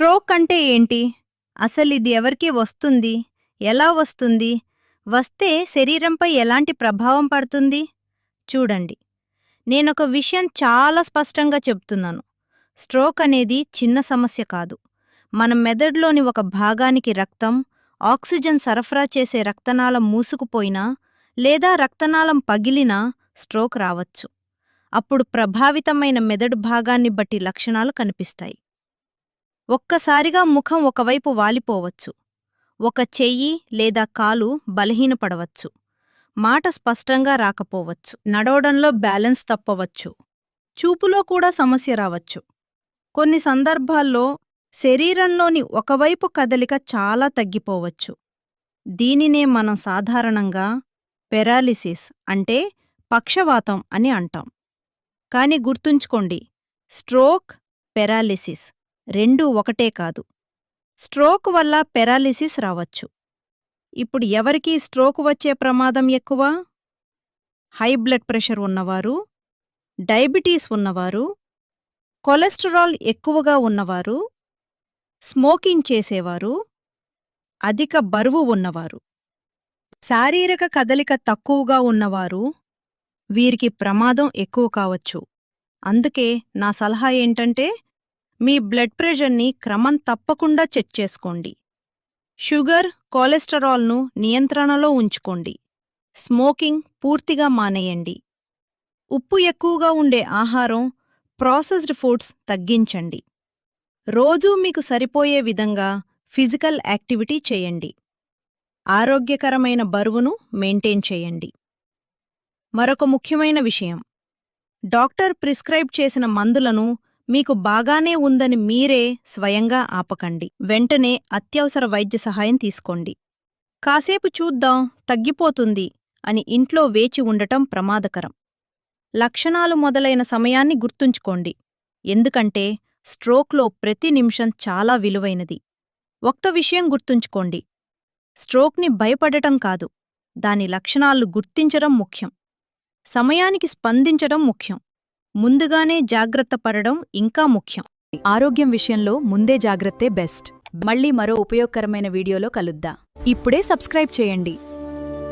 Stroke అంటే ఏంటి? అసలిది ఎవరికి వస్తుంది? ఎలా వస్తుంది? వస్తే శరీరంపై ఎలాంటి ప్రభావం పడుతుంది? చూడండి, నేనొక విషయం చాలా స్పష్టంగా చెప్తున్నాను. స్ట్రోక్ అనేది చిన్న సమస్య కాదు. మన మెదడులోని ఒక భాగానికి రక్తం, ఆక్సిజన్ సరఫరా చేసే రక్తనాళం మూసుకుపోయినా లేదా రక్తనాళం పగిలినా స్ట్రోక్ రావచ్చు. అప్పుడు ప్రభావితమైన మెదడు భాగాన్ని బట్టి లక్షణాలు కనిపిస్తాయి. ఒక్కసారిగా ముఖం ఒకవైపు వాలిపోవచ్చు. ఒక చెయ్యి లేదా కాలు బలహీనపడవచ్చు. మాట స్పష్టంగా రాకపోవచ్చు. నడవడంలో బ్యాలెన్స్ తప్పవచ్చు. చూపులో కూడా సమస్య రావచ్చు. కొన్ని సందర్భాల్లో శరీరంలోని ఒకవైపు కదలిక చాలా తగ్గిపోవచ్చు. దీనినే మనం సాధారణంగా పెరాలిసిస్ అంటే పక్షవాతం అని అంటాం. కాని గుర్తుంచుకోండి, స్ట్రోక్, పెరాలిసిస్ రెండూ ఒకటే కాదు. స్ట్రోక్ వల్ల పెరాలిసిస్ రావచ్చు. ఇప్పుడు ఎవరికీ స్ట్రోక్ వచ్చే ప్రమాదం ఎక్కువ? హై బ్లడ్ ప్రెషర్ ఉన్నవారు, డయాబెటీస్ ఉన్నవారు, కొలెస్టరాల్ ఎక్కువగా ఉన్నవారు, స్మోకింగ్ చేసేవారు, అధిక బరువు ఉన్నవారు, శారీరక కదలిక తక్కువగా ఉన్నవారు, వీరికి ప్రమాదం ఎక్కువ కావచ్చు. అందుకే నా సలహా ఏంటంటే, మీ బ్లడ్ ప్రెషర్ని క్రమం తప్పకుండా చెక్ చేసుకోండి. షుగర్, కొలెస్టరాల్ను నియంత్రణలో ఉంచుకోండి. స్మోకింగ్ పూర్తిగా మానేయండి. ఉప్పు ఎక్కువగా ఉండే ఆహారం, ప్రాసెస్డ్ ఫుడ్స్ తగ్గించండి. రోజూ మీకు సరిపోయే విధంగా ఫిజికల్ యాక్టివిటీ చేయండి. ఆరోగ్యకరమైన బరువును మెయింటైన్ చేయండి. మరొక ముఖ్యమైన విషయం, డాక్టర్ ప్రిస్క్రైబ్ చేసిన మందులను మీకు బాగానే ఉందని మీరే స్వయంగా ఆపకండి. వెంటనే అత్యవసర వైద్య సహాయం తీసుకోండి. కాసేపు చూద్దాం, తగ్గిపోతుంది అని ఇంట్లో వేచి ఉండటం ప్రమాదకరం. లక్షణాలు మొదలైన సమయాన్ని గుర్తుంచుకోండి. ఎందుకంటే స్ట్రోక్లో ప్రతి నిమిషం చాలా విలువైనది. ఒక్క విషయం గుర్తుంచుకోండి, స్ట్రోక్ని భయపడటం కాదు, దాని లక్షణాలు గుర్తించడం ముఖ్యం. సమయానికి స్పందించడం ముఖ్యం. ముందుగానే జాగ్రత్త పడడం ఇంకా ముఖ్యం. ఆరోగ్యం విషయంలో ముందే జాగ్రత్తే బెస్ట్. మళ్ళీ మరో ఉపయోగకరమైన వీడియోలో కలుద్దాం. ఇప్పుడే సబ్స్క్రైబ్ చేయండి.